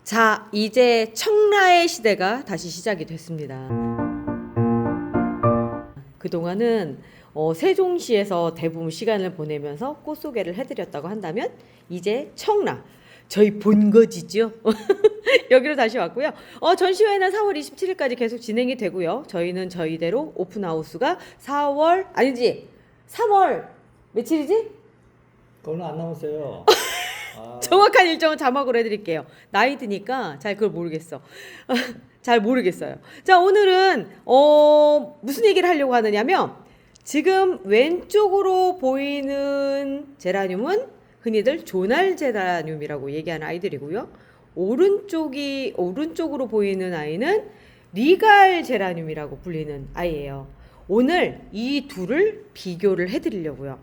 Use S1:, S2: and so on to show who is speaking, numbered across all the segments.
S1: 자, 이제 청라의 시대가 다시 시작이 됐습니다. 그동안은 세종시에서 대부분 시간을 보내면서 꽃 소개를 해드렸다고 한다면 이제 청라, 저희 본거지죠. 여기로 다시 왔고요. 전시회는 4월 27일까지 계속 진행이 되고요. 저희는 저희대로 오픈하우스가 3월 며칠이지?
S2: 얼마 안 남았어요.
S1: 정확한 일정은 자막으로 해드릴게요. 나이 드니까 잘 그걸 모르겠어. 잘 모르겠어요. 자, 오늘은 무슨 얘기를 하려고 하느냐면 지금 왼쪽으로 보이는 제라늄은 흔히들 조날 제라늄이라고 얘기하는 아이들이고요. 오른쪽으로 보이는 아이는 리갈 제라늄이라고 불리는 아이예요. 오늘 이 둘을 비교를 해드리려고요.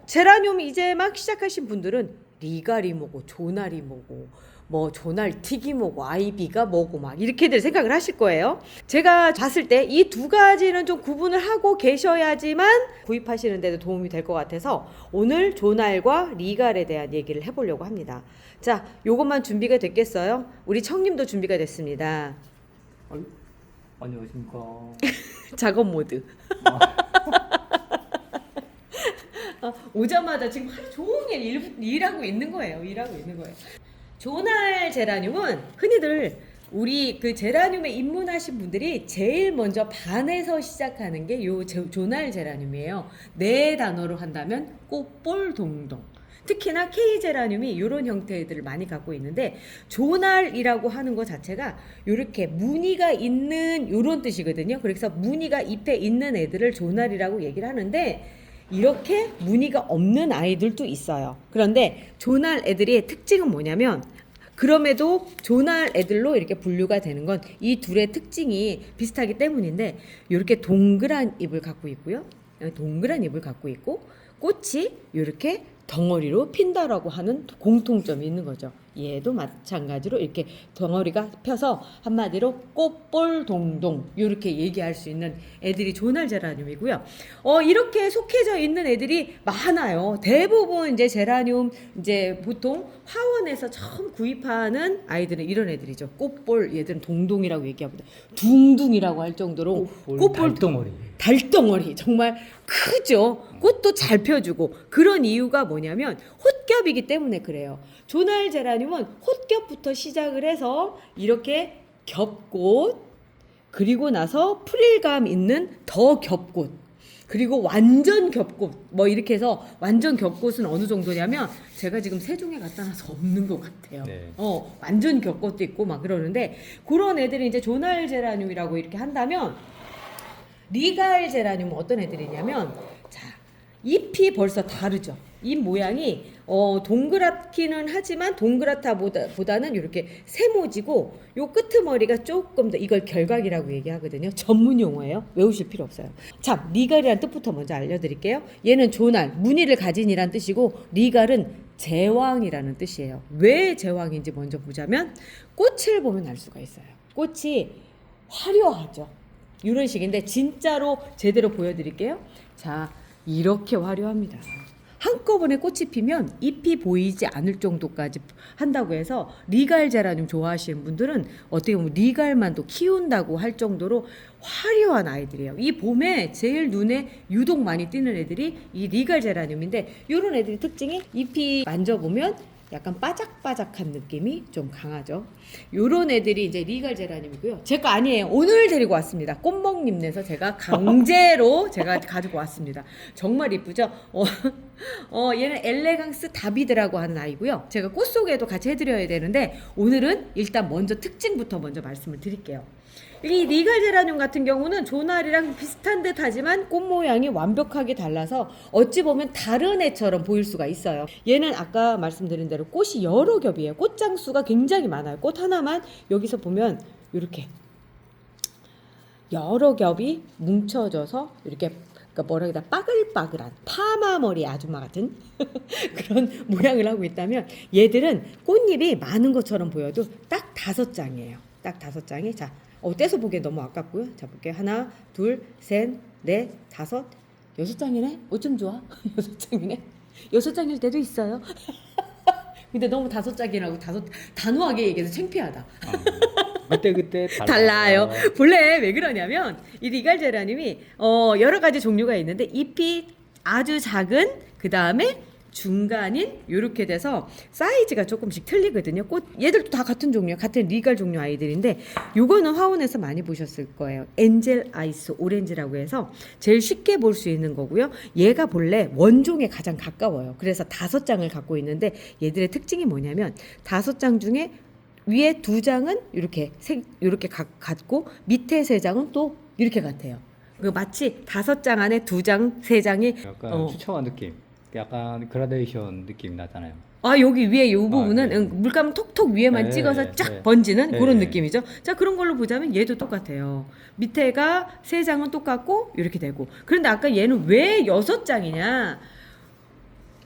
S1: 제라늄 이제 막 시작하신 분들은 리갈이 뭐고 조날이 뭐고 뭐 조날틱이 뭐고 아이비가 뭐고 막 이렇게들 생각을 하실 거예요. 제가 봤을 때 이 두 가지는 좀 구분을 하고 계셔야지만 구입하시는 데도 도움이 될 것 같아서 오늘 조날과 리갈에 대한 얘기를 해보려고 합니다. 자, 요것만 준비가 됐겠어요? 우리 청님도 준비가 됐습니다.
S2: 안녕하십니까.
S1: 작업 모드. 오자마자 지금 하루 종일 일하고 있는 거예요. 조날 제라늄은 흔히들 우리 그 제라늄에 입문하신 분들이 제일 먼저 반에서 시작하는 게 요 조날 제라늄이에요. 네 단어로 한다면 꽃볼동동. 특히나 K 제라늄이 이런 형태들을 많이 갖고 있는데 조날이라고 하는 것 자체가 이렇게 무늬가 있는 이런 뜻이거든요. 그래서 무늬가 잎에 있는 애들을 조날이라고 얘기를 하는데 이렇게 무늬가 없는 아이들도 있어요. 그런데 조날 애들의 특징은 뭐냐면 그럼에도 조날 애들로 이렇게 분류가 되는 건 이 둘의 특징이 비슷하기 때문인데 이렇게 동그란 잎을 갖고 있고요. 동그란 잎을 갖고 있고 꽃이 이렇게 덩어리로 핀다라고 하는 공통점이 있는 거죠. 얘도 마찬가지로 이렇게 덩어리가 펴서 한마디로 꽃볼동동 이렇게 얘기할 수 있는 애들이 조날 제라늄이고요. 이렇게 속해져 있는 애들이 많아요. 대부분 이제 제라늄 이제 보통 화원에서 처음 구입하는 아이들은 이런 애들이죠. 꽃볼 얘들은 동동이라고 얘기하거든요. 둥둥이라고 할 정도로 꽃볼 달덩어리 정말 크죠. 꽃도 잘 펴주고 그런 이유가 뭐냐면 홑겹이기 때문에 그래요. 조날 제라늄은 홑겹부터 시작을 해서 이렇게 겹꽃 그리고 나서 프릴감 있는 더 겹꽃 그리고 완전 겹꽃 뭐 이렇게 해서 완전 겹꽃은 어느 정도냐면 제가 지금 세종에 갖다 놔서 없는 것 같아요.
S2: 네.
S1: 완전 겹꽃도 있고 막 그러는데 그런 애들이 이제 조날 제라늄이라고 이렇게 한다면 리갈 제라늄은 어떤 애들이냐면 자 잎이 벌써 다르죠. 잎 모양이 동그랗기는 하지만 동그랗다보다는 이렇게 세모지고 요 끄트머리가 조금 더 이걸 결각이라고 얘기하거든요. 전문 용어예요. 외우실 필요 없어요. 자, 리갈이라는 뜻부터 먼저 알려드릴게요. 얘는 조날, 무늬를 가진이란 뜻이고 리갈은 제왕이라는 뜻이에요. 왜 제왕인지 먼저 보자면 꽃을 보면 알 수가 있어요. 꽃이 화려하죠. 이런 식인데 진짜로 제대로 보여드릴게요. 자, 이렇게 화려합니다. 한꺼번에 꽃이 피면 잎이 보이지 않을 정도까지 한다고 해서 리갈 제라늄 좋아하시는 분들은 어떻게 보면 리갈만도 키운다고 할 정도로 화려한 아이들이에요. 이 봄에 제일 눈에 유독 많이 띄는 애들이 이 리갈 제라늄인데 이런 애들의 특징이 잎이 만져보면 약간 바삭바삭한 느낌이 좀 강하죠. 요런 애들이 이제 리갈 제라늄이고요. 제 거 아니에요. 오늘 데리고 왔습니다. 꽃먹님네서 제가 강제로 제가 가지고 왔습니다. 정말 이쁘죠? 얘는 엘레강스 다비드라고 하는 아이고요. 제가 꽃 소개도 같이 해드려야 되는데 오늘은 일단 먼저 특징부터 먼저 말씀을 드릴게요. 이 리갈 제라늄 같은 경우는 조날이랑 비슷한 듯 하지만 꽃 모양이 완벽하게 달라서 어찌 보면 다른 애처럼 보일 수가 있어요. 얘는 아까 말씀드린 대로 꽃이 여러 겹이에요. 꽃장 수가 굉장히 많아요. 꽃 하나만 여기서 보면 이렇게 여러 겹이 뭉쳐져서 이렇게 그러니까 뭐라 해야 빠글빠글한 파마머리 아줌마 같은 그런 모양을 하고 있다면 얘들은 꽃잎이 많은 것처럼 보여도 딱 5장이에요. 딱 5장이 자 떼서 보기엔 너무 아깝고요. 자 볼게요. 하나, 둘, 셋, 넷, 다섯, 6장이네. 어쩜 좋아? 6장이네. 6장일 때도 있어요. 근데 너무 다섯 짝이라고 단호하게 얘기해서 창피하다.
S2: 그때
S1: 달라요. 본래 왜 그러냐면 이 리갈 제라늄이 여러 가지 종류가 있는데 잎이 아주 작은 그 다음에 중간인 이렇게 돼서 사이즈가 조금씩 틀리거든요. 꽃 얘들도 다 같은 종류, 같은 리갈 종류 아이들인데 요거는 화원에서 많이 보셨을 거예요. 엔젤 아이스 오렌지라고 해서 제일 쉽게 볼 수 있는 거고요. 얘가 본래 원종에 가장 가까워요. 그래서 5장을 갖고 있는데 얘들의 특징이 뭐냐면 5장 중에 위에 2장은 이렇게 같고 밑에 3장은 또 이렇게 같아요. 그 마치 5장 안에 2장, 3장이
S2: 약간 추청한 느낌, 약간 그라데이션 느낌 나잖아요.
S1: 여기 위에 이 부분은
S2: 네.
S1: 물감 톡톡 위에만
S2: 네,
S1: 찍어서 쫙
S2: 네.
S1: 번지는
S2: 네.
S1: 그런 느낌이죠. 자, 그런 걸로 보자면 얘도 똑같아요. 밑에가 3장은 똑같고 이렇게 되고. 그런데 아까 얘는 왜 6장이냐?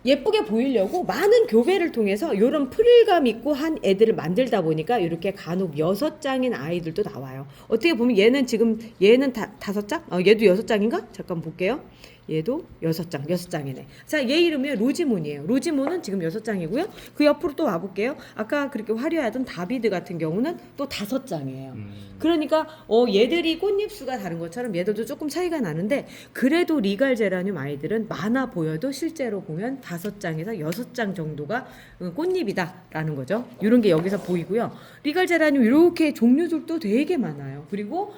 S1: 예쁘게 보이려고 많은 교배를 통해서 이런 프릴감 있고 한 애들을 만들다 보니까 이렇게 간혹 6장인 아이들도 나와요. 어떻게 보면 얘는 5장? 얘도 6장인가? 잠깐 볼게요. 얘도 6장이네. 자, 얘 이름이 로지몬이에요. 로지몬은 지금 6장이고요. 그 옆으로 또 와볼게요. 아까 그렇게 화려하던 다비드 같은 경우는 또 5장이에요. 그러니까 얘들이 꽃잎 수가 다른 것처럼 얘들도 조금 차이가 나는데 그래도 리갈 제라늄 아이들은 많아 보여도 실제로 보면 5장에서 6장 정도가 꽃잎이다라는 거죠. 이런 게 여기서 보이고요. 리갈 제라늄 이렇게 종류들도 되게 많아요. 그리고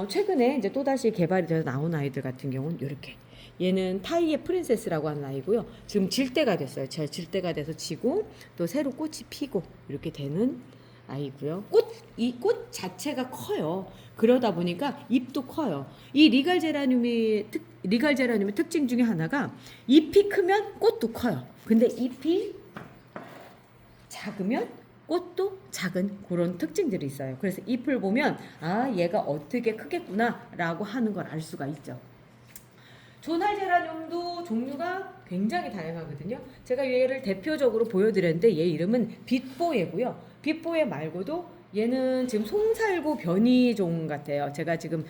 S1: 최근에 이제 또다시 개발이 돼서 나온 아이들 같은 경우는 이렇게 얘는 타이의 프린세스라고 하는 아이고요. 지금 질 때가 됐어요. 제가 질 때가 돼서 지고 또 새로 꽃이 피고 이렇게 되는 아이고요. 이 꽃 자체가 커요. 그러다 보니까 잎도 커요. 이 리갈 제라늄의 특징 중에 하나가 잎이 크면 꽃도 커요. 근데 잎이 작으면 꽃도 작은 그런 특징들이 있어요. 그래서 잎을 보면 얘가 어떻게 크겠구나라고 하는 걸 알 수가 있죠. 조날 제라늄도 종류가 굉장히 다양하거든요. 제가 얘를 대표적으로 보여드렸는데 얘 이름은 빛보예고요. 빛보예 말고도 얘는 지금 송살구 변이종 같아요. 제가 지금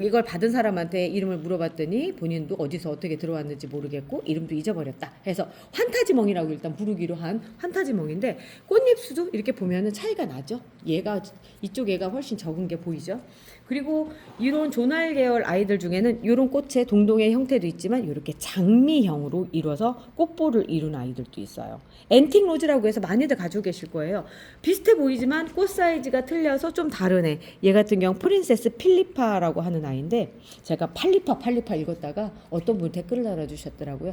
S1: 이걸 받은 사람한테 이름을 물어봤더니 본인도 어디서 어떻게 들어왔는지 모르겠고 이름도 잊어버렸다 해서 환타지멍이라고 일단 부르기로 한 환타지멍인데 꽃잎 수도 이렇게 보면은 차이가 나죠. 이쪽 얘가 훨씬 적은 게 보이죠. 그리고 이런 조날 계열 아이들 중에는 이런 꽃의 동동의 형태도 있지만 이렇게 장미형으로 이루어서 꽃볼을 이룬 아이들도 있어요. 앤틱 로즈라고 해서 많이들 가지고 계실 거예요. 비슷해 보이지만 꽃 사이즈가 틀려서 좀 다르네. 얘 같은 경우 프린세스 필리파라고 하는 아이인데 제가 팔리파 읽었다가 어떤 분이 댓글을 달아주셨더라고요.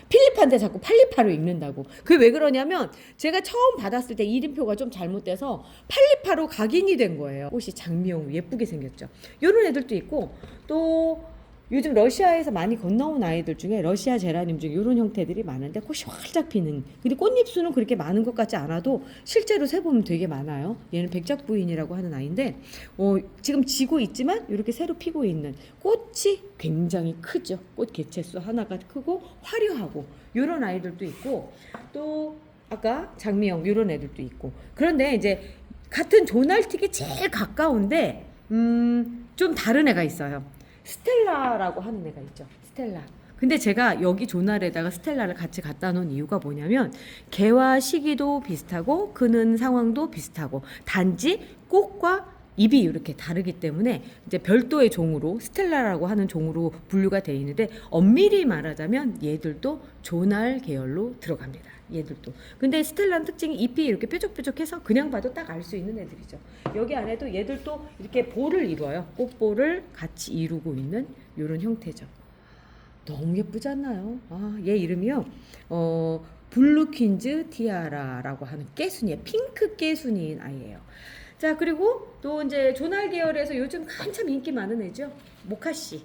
S1: 필리파인데 자꾸 팔리파로 읽는다고. 그게 왜 그러냐면 제가 처음 받았을 때 이름표가 좀 잘못돼서 팔리파로 각인이 된 거예요. 꽃이 장미형 예쁘게 생겼죠. 이런 애들도 있고 또 요즘 러시아에서 많이 건너온 아이들 중에 러시아 제라늄 중에 이런 형태들이 많은데 꽃이 활짝 피는. 근데 꽃잎 수는 그렇게 많은 것 같지 않아도 실제로 세보면 되게 많아요. 얘는 백작부인이라고 하는 아이인데 지금 지고 있지만 이렇게 새로 피고 있는 꽃이 굉장히 크죠. 꽃 개체수 하나가 크고 화려하고 이런 아이들도 있고 또 아까 장미형 이런 애들도 있고. 그런데 이제 같은 조날틱에 제일 가까운데 좀 다른 애가 있어요. 스텔라라고 하는 애가 있죠. 스텔라. 근데 제가 여기 조날에다가 스텔라를 같이 갖다 놓은 이유가 뭐냐면 개화 시기도 비슷하고 크는 상황도 비슷하고 단지 꽃과 잎이 이렇게 다르기 때문에 이제 별도의 종으로 스텔라라고 하는 종으로 분류가 되어 있는데 엄밀히 말하자면 얘들도 조날 계열로 들어갑니다. 얘들도. 근데 스텔라는 특징이 잎이 이렇게 뾰족뾰족해서 그냥 봐도 딱 알 수 있는 애들이죠. 여기 안에도 얘들도 이렇게 볼을 이루어요. 꽃볼을 같이 이루고 있는 이런 형태죠. 너무 예쁘지 않나요? 얘 이름이요. 블루퀸즈 티아라라고 하는 깨순이에요. 핑크 깨순이인 아이예요. 자, 그리고 또 이제 조날 계열에서 요즘 한참 인기 많은 애죠. 모카씨.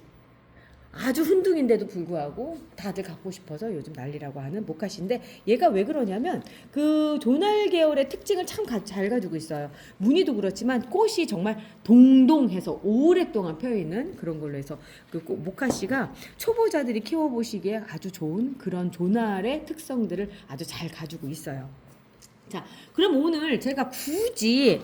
S1: 아주 훈둥인데도 불구하고 다들 갖고 싶어서 요즘 난리라고 하는 모카씨인데 얘가 왜 그러냐면 그 조날 계열의 특징을 참 잘 가지고 있어요. 무늬도 그렇지만 꽃이 정말 동동해서 오랫동안 펴있는 그런 걸로 해서 그 모카씨가 초보자들이 키워보시기에 아주 좋은 그런 조날의 특성들을 아주 잘 가지고 있어요. 자, 그럼 오늘 제가 굳이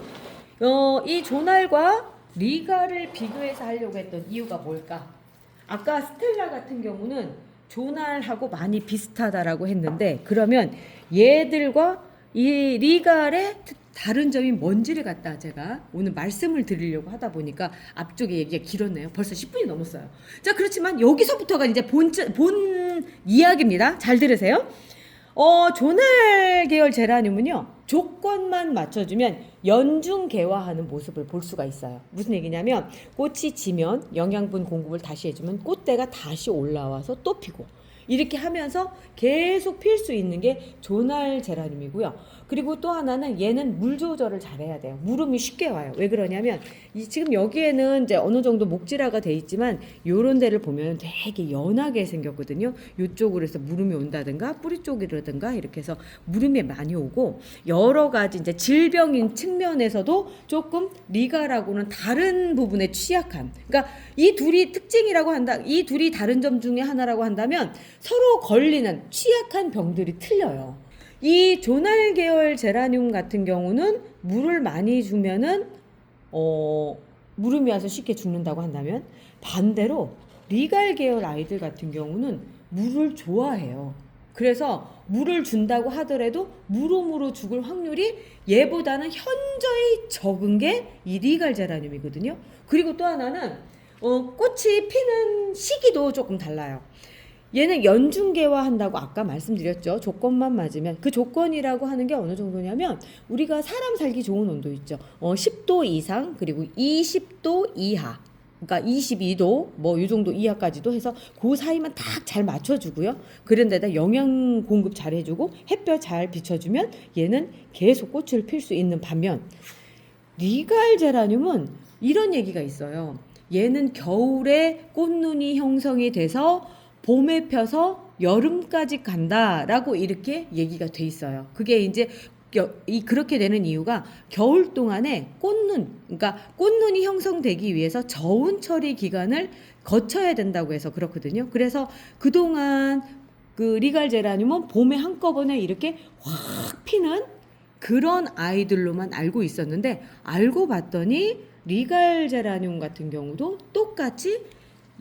S1: 이 조날과 리갈을 비교해서 하려고 했던 이유가 뭘까? 아까 스텔라 같은 경우는 조날하고 많이 비슷하다라고 했는데 그러면 얘들과 이 리갈의 다른 점이 뭔지를 갖다 제가 오늘 말씀을 드리려고 하다 보니까 앞쪽에 얘기가 길었네요. 벌써 10분이 넘었어요. 자, 그렇지만 여기서부터가 이제 본 이야기입니다. 잘 들으세요. 조날 계열 제라늄은요, 조건만 맞춰주면 연중 개화하는 모습을 볼 수가 있어요. 무슨 얘기냐면 꽃이 지면 영양분 공급을 다시 해주면 꽃대가 다시 올라와서 또 피고 이렇게 하면서 계속 필 수 있는 게 조날 제라늄이고요. 그리고 또 하나는 얘는 물 조절을 잘해야 돼요. 무름이 쉽게 와요. 왜 그러냐면 지금 여기에는 이제 어느 정도 목질화가 돼 있지만 요런 데를 보면 되게 연하게 생겼거든요. 요쪽으로 해서 무름이 온다든가 뿌리 쪽이라든가 이렇게 해서 무름이 많이 오고 여러 가지 이제 질병인 측면에서도 조금 리갈하고는 다른 부분에 취약한. 그러니까 이 둘이 특징이라고 한다. 이 둘이 다른 점 중에 하나라고 한다면 서로 걸리는 취약한 병들이 틀려요. 이 조날 계열 제라늄 같은 경우는 물을 많이 주면은 무름이 와서 쉽게 죽는다고 한다면 반대로 리갈 계열 아이들 같은 경우는 물을 좋아해요. 그래서 물을 준다고 하더라도 무름으로 죽을 확률이 얘보다는 현저히 적은 게 이 리갈 제라늄이거든요. 그리고 또 하나는 꽃이 피는 시기도 조금 달라요. 얘는 연중 개화한다고 아까 말씀드렸죠. 조건만 맞으면. 그 조건이라고 하는 게 어느 정도냐면 우리가 사람 살기 좋은 온도 있죠. 10도 이상 그리고 20도 이하. 그러니까 22도 뭐 이 정도 이하까지도 해서 그 사이만 딱 잘 맞춰주고요. 그런 데다 영양 공급 잘 해주고 햇볕 잘 비춰주면 얘는 계속 꽃을 필 수 있는 반면 리갈 제라늄은 이런 얘기가 있어요. 얘는 겨울에 꽃눈이 형성이 돼서 봄에 펴서 여름까지 간다라고 이렇게 얘기가 돼 있어요. 그게 이제 그렇게 되는 이유가 겨울 동안에 그러니까 꽃눈이 형성되기 위해서 저온 처리 기간을 거쳐야 된다고 해서 그렇거든요. 그래서 그동안 그 리갈 제라늄은 봄에 한꺼번에 이렇게 확 피는 그런 아이들로만 알고 있었는데 알고 봤더니 리갈 제라늄 같은 경우도 똑같이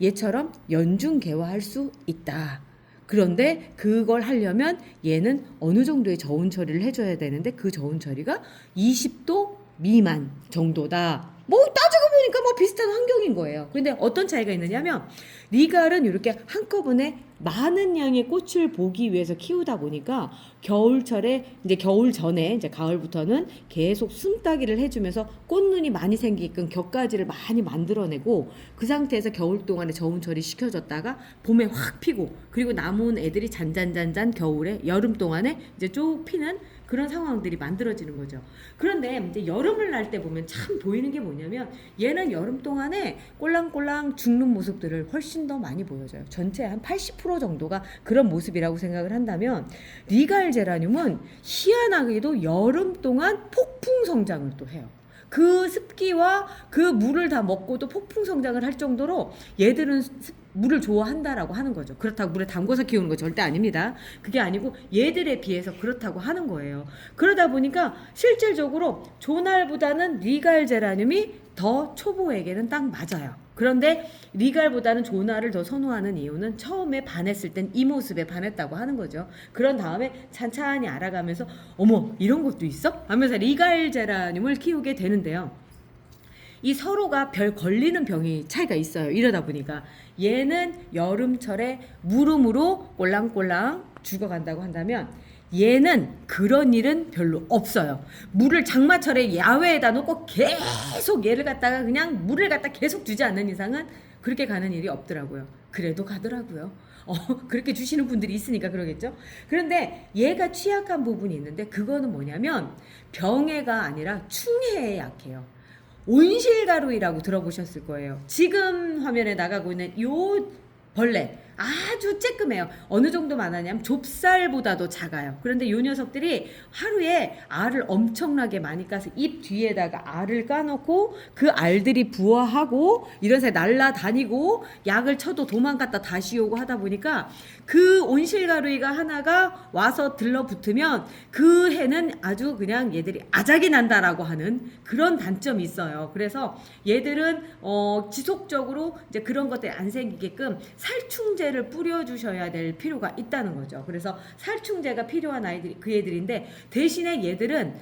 S1: 얘처럼 연중 개화할 수 있다. 그런데 그걸 하려면 얘는 어느 정도의 저온 처리를 해줘야 되는데 그 저온 처리가 20도 미만 정도다. 뭐 따지고 보니까 뭐 비슷한 환경인 거예요. 근데 어떤 차이가 있느냐면 리갈은 이렇게 한꺼번에 많은 양의 꽃을 보기 위해서 키우다 보니까 겨울철에 이제 겨울 전에 이제 가을부터는 계속 숨따기를 해주면서 꽃눈이 많이 생기게끔 격가지를 많이 만들어내고 그 상태에서 겨울 동안에 저온 처리 시켜줬다가 봄에 확 피고 그리고 남은 애들이 잔잔잔잔 겨울에 여름 동안에 이제 쭉 피는 그런 상황들이 만들어지는 거죠. 그런데 이제 여름을 날 때 보면 참 보이는 게 뭐냐면 얘는 여름 동안에 꼴랑꼴랑 죽는 모습들을 훨씬 더 많이 보여줘요. 전체 한 80% 정도가 그런 모습이라고 생각을 한다면 리갈 제라늄은 희한하게도 여름 동안 폭풍 성장을 또 해요. 그 습기와 그 물을 다 먹고도 폭풍 성장을 할 정도로 얘들은 물을 좋아한다라고 하는 거죠. 그렇다고 물에 담궈서 키우는 거 절대 아닙니다. 그게 아니고 얘들에 비해서 그렇다고 하는 거예요. 그러다 보니까 실질적으로 조날보다는 리갈 제라늄이 더 초보에게는 딱 맞아요. 그런데 리갈보다는 조날을 더 선호하는 이유는 처음에 반했을 땐 이 모습에 반했다고 하는 거죠. 그런 다음에 찬찬히 알아가면서 어머 이런 것도 있어? 하면서 리갈 제라늄을 키우게 되는데요. 이 서로가 별 걸리는 병이 차이가 있어요. 이러다 보니까 얘는 여름철에 무름으로 꼴랑꼴랑 죽어간다고 한다면 얘는 그런 일은 별로 없어요. 물을 장마철에 야외에다 놓고 계속 얘를 갖다가 그냥 물을 갖다 계속 주지 않는 이상은 그렇게 가는 일이 없더라고요. 그래도 가더라고요. 그렇게 주시는 분들이 있으니까 그러겠죠. 그런데 얘가 취약한 부분이 있는데 그거는 뭐냐면 병해가 아니라 충해에 약해요. 온실가루이라고 들어보셨을 거예요. 지금 화면에 나가고 있는 요 벌레 아주 쬐끔해요. 어느 정도 많았냐면 좁쌀보다도 작아요. 그런데 요 녀석들이 하루에 알을 엄청나게 많이 까서 입 뒤에다가 알을 까놓고 그 알들이 부화하고 이런 사이 날라다니고 약을 쳐도 도망갔다 다시 오고 하다 보니까 그 온실가루이가 하나가 와서 들러붙으면 그 해는 아주 그냥 얘들이 아작이 난다라고 하는 그런 단점이 있어요. 그래서 얘들은 지속적으로 이제 그런 것들이 안 생기게끔 살충제 살충제를 뿌려주셔야 될 필요가 있다는 거죠. 그래서 살충제가 필요한 아이들이 그 애들인데 대신에 얘들은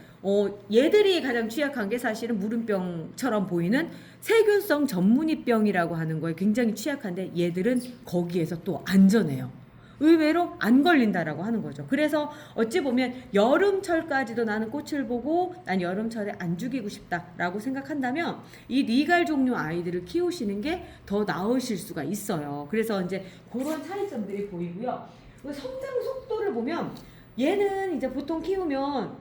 S1: 얘들이 가장 취약한 게 사실은 무름병처럼 보이는 세균성 전문이병이라고 하는 거에 굉장히 취약한데 얘들은 거기에서 또 안전해요. 의외로 안 걸린다라고 하는 거죠. 그래서 어찌 보면 여름철까지도 나는 꽃을 보고 난 여름철에 안 죽이고 싶다라고 생각한다면 이 리갈 종류 아이들을 키우시는 게 더 나으실 수가 있어요. 그래서 이제 그런 차이점들이 보이고요. 성장 속도를 보면 얘는 이제 보통 키우면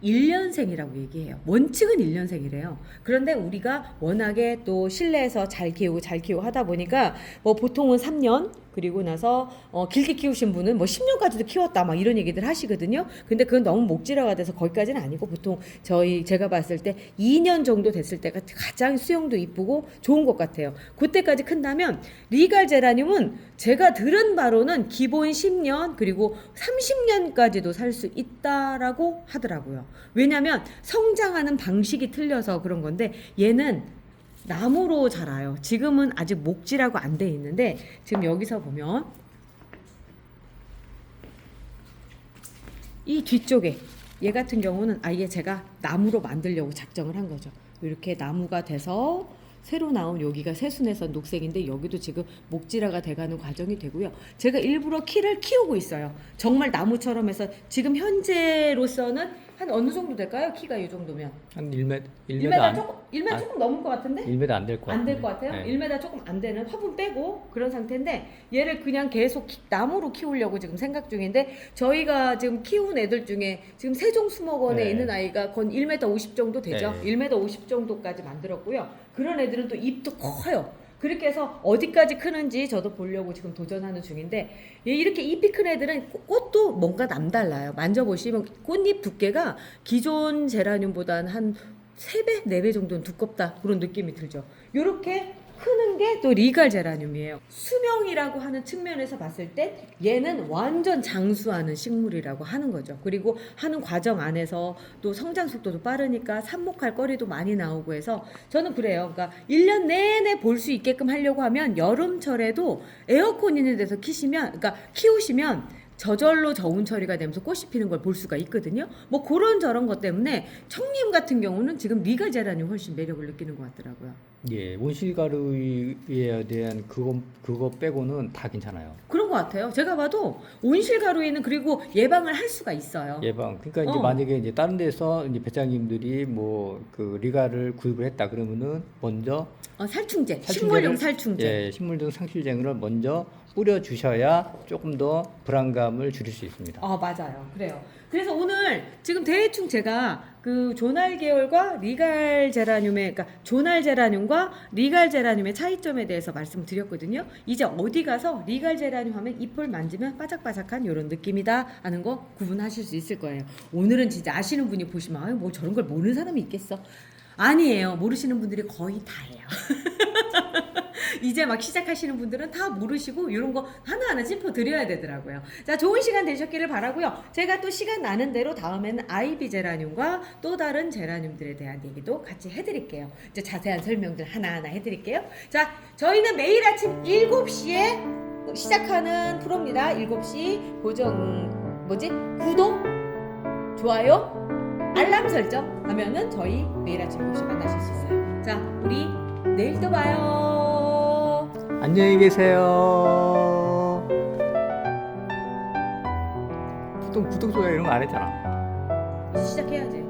S1: 1년생이라고 얘기해요. 원칙은 1년생이래요. 그런데 우리가 워낙에 또 실내에서 잘 키우고 하다 보니까 뭐 보통은 3년 그리고 나서 길게 키우신 분은 뭐 10년까지도 키웠다 막 이런 얘기들 하시거든요. 근데 그건 너무 목질화가 돼서 거기까지는 아니고 보통 제가 봤을 때 2년 정도 됐을 때가 가장 수영도 이쁘고 좋은 것 같아요. 그때까지 큰다면 리갈 제라늄은 제가 들은 바로는 기본 10년 그리고 30년까지도 살 수 있다라고 하더라고요. 왜냐하면 성장하는 방식이 틀려서 그런 건데 얘는 나무로 자라요. 지금은 아직 목질하고 안 돼 있는데 지금 여기서 보면 이 뒤쪽에 얘 같은 경우는 아예 제가 나무로 만들려고 작정을 한 거죠. 이렇게 나무가 돼서 새로 나온 여기가 새순에서 녹색인데 여기도 지금 목질화가 돼가는 과정이 되고요. 제가 일부러 키를 키우고 있어요. 정말 나무처럼 해서 지금 현재로서는 한 어느 정도 될까요? 키가 이 정도면
S2: 한 1m
S1: 1m 조금 넘을 것 같은데?
S2: 1m 안 될 것 같아요.
S1: 안 될 것 같아요?
S2: 네.
S1: 1m 조금 안 되는 화분 빼고 그런 상태인데 얘를 그냥 계속 나무로 키우려고 지금 생각 중인데 저희가 지금 키운 애들 중에 지금 세종수목원에
S2: 네.
S1: 있는 아이가 건 1m 50 정도 되죠?
S2: 네.
S1: 1m 50 정도까지 만들었고요. 그런 애들은 또 잎도 커요. 그렇게 해서 어디까지 크는지 저도 보려고 지금 도전하는 중인데 이렇게 잎이 큰 애들은 꽃도 뭔가 남달라요. 만져보시면 꽃잎 두께가 기존 제라늄보다는 한 3배, 4배 정도는 두껍다 그런 느낌이 들죠. 이렇게 크는 게 또 리갈 제라늄이에요. 수명이라고 하는 측면에서 봤을 때 얘는 완전 장수하는 식물이라고 하는 거죠. 그리고 하는 과정 안에서 또 성장 속도도 빠르니까 삽목할 거리도 많이 나오고 해서 저는 그래요. 그러니까 1년 내내 볼 수 있게끔 하려고 하면 여름철에도 에어컨 있는 데서 키우시면 저절로 저온 처리가 되면서 꽃이 피는 걸 볼 수가 있거든요. 뭐 그런 저런 것 때문에 청님 같은 경우는 지금 리갈 제라늄 훨씬 매력을 느끼는 것 같더라고요.
S2: 예, 온실가루에 대한 그거 빼고는 다 괜찮아요.
S1: 그런 것 같아요. 제가 봐도 온실가루에는 그리고 예방을 할 수가 있어요.
S2: 예방. 그러니까 이제 만약에 이제 다른 데서 이제 배짱님들이 뭐 그 리가를 구입을 했다 그러면은 먼저
S1: 살충제,
S2: 살충제를-
S1: 식물용 살충제.
S2: 예, 식물용 상실제를 먼저 뿌려 주셔야 조금 더 불안감을 줄일 수 있습니다.
S1: 맞아요. 그래요. 그래서 오늘 지금 대충 제가 그 조날 계열과 리갈 제라늄의 그러니까 조날 제라늄과 리갈 제라늄의 차이점에 대해서 말씀을 드렸거든요. 이제 어디 가서 리갈 제라늄 하면 잎을 만지면 바삭바삭한 이런 느낌이다 하는 거 구분하실 수 있을 거예요. 오늘은 진짜 아시는 분이 보시면 뭐 저런 걸 모르는 사람이 있겠어? 아니에요. 모르시는 분들이 거의 다예요. 이제 막 시작하시는 분들은 다 모르시고 이런 거 하나하나 짚어드려야 되더라고요. 자, 좋은 시간 되셨기를 바라고요. 제가 또 시간 나는 대로 다음에는 아이비 제라늄과 또 다른 제라늄들에 대한 얘기도 같이 해드릴게요. 이제 자세한 설명들 하나하나 해드릴게요. 자, 저희는 매일 아침 7시에 시작하는 프로입니다. 7시 구독, 좋아요, 알람 설정 하면은 저희 매일 아침 7시 만나실 수 있어요. 자, 우리 내일 또 봐요.
S2: 안녕히 계세요. 구독 좋아요 이런 거 안 했잖아.
S1: 이제 시작해야지.